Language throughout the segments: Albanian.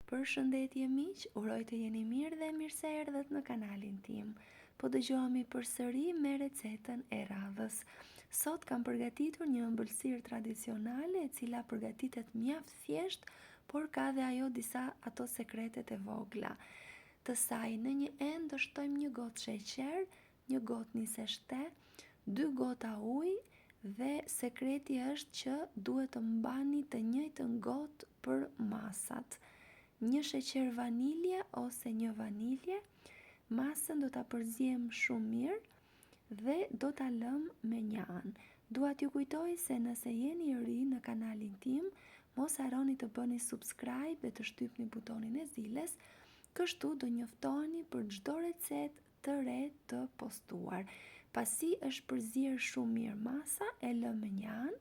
Përshëndetje miq, uroj të jeni mirë dhe mirë se erdhët në kanalin tim. Po dëgjohemi përsëri me recetën e radhës. Sot kam përgatitur një ëmbëlsirë tradicionale e cila përgatitet mjaft thjesht, por ka dhe ajo disa ato sekretet e vogla. Të saj në një enë do shtojmë një gotë sheqer, një gotë niseshte, 2 gota ujë dhe sekreti është që duhet të mbani të njëjtën gotë për masat. Një sheqer vanilje ose një vanilje, masën do ta përzijem shumë mirë dhe do ta lëm me një anë. Dua t'ju kujtoj se nëse jeni ri në kanalin tim, mos harroni të bëni subscribe dhe të shtypni butonin e zilës, kështu do njoftoni për çdo recetë të re të postuar. Pasi është përzier shumë mirë masa, e lëm me një anë.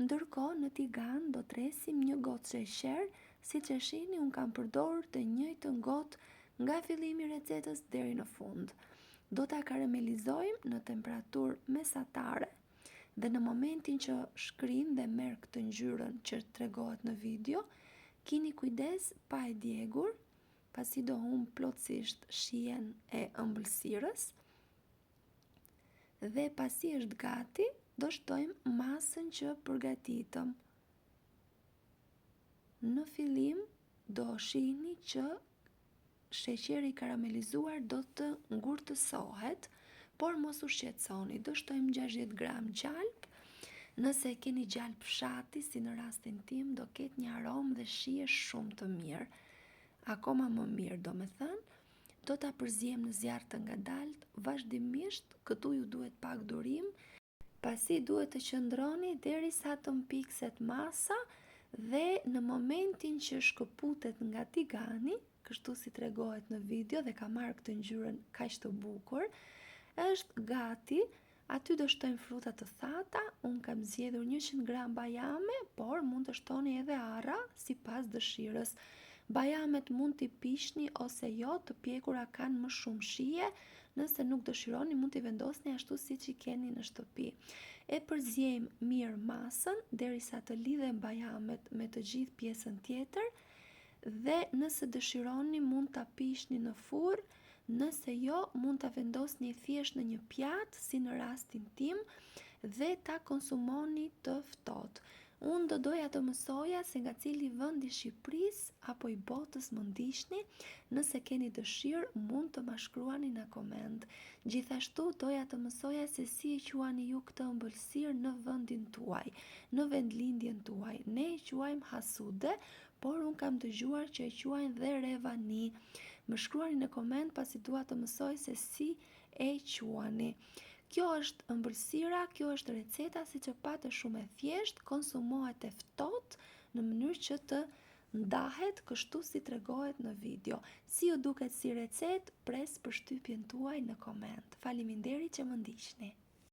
Ndërkohë në tigan do tresim një gotë sheqer, siç e shihni unë kam përdorur të njëjtën gotë nga fillimi i recetës deri në fund. Do ta karamelizojmë në temperaturë mesatare dhe në momentin që shkrin dhe merr këtë ngjyrën që tregohet në video, keni kujdes pa e djegur, pasi do humb plotësisht shijen e ëmbëlsirës. Dhe pasi është gati, do shtojmë masën që përgatitëm. Në fillim do shihni që sheqeri karamelizuar do të ngurtësohet, por mos u shqetësoni, do shtojmë 60 gram gjalp. Nëse keni gjalp fshati, si në rastin tim, do ketë një aromë dhe shije shumë të mirë. Akoma më mirë, do me thënë, do ta përzijem në zjarr të ngadalt, vazhdimisht, këtu ju duhet pak durim, pasi duhet të qëndroni derisa të mpikset masa dhe në momentin që shkëputet nga tigani, kështu si tregohet në video dhe ka marrë këtë ngjyrën kaq të bukur, është gati. Aty do shtojmë fruta të thata, unë kam zgjedhur 100 gram bajame, por mund të shtoni edhe arra sipas dëshirës. Bajamet mund t'i pishni ose jo, të pjekura kanë më shumë shije, nëse nuk dëshironi mund t'i vendosni ashtu siç i keni në shtëpi. E përziejmë mirë masën derisa të lidhen bajamet me të gjithë pjesën tjetër dhe nëse dëshironi mund ta pishni në furr, nëse jo mund ta vendosni thjesht në një pjatë si në rastin tim dhe ta konsumoni të ftohtë. Unë do doja të mësoja se nga cili vend i Shqipërisë apo i botës më ndiqni, nëse keni dëshirë mund të ma shkruani në koment. Gjithashtu doja të mësoja se si e quani ju këtë ëmbëlsirë në vendin tuaj, në vendlindjen tuaj. Ne e quajmë hasude, por unë kam dëgjuar që e quajnë dhe revani. Më shkruani në koment pasi dua të mësoj se si e quani. Kjo është ëmbëlsira, kjo është receta, siç e patë shumë e thjeshtë, konsumohet e ftohtë në mënyrë që të ndahet kështu si tregohet në video. Si ju duket si recetë, pres përshtypjen tuaj në koment. Faleminderit që më ndiqni.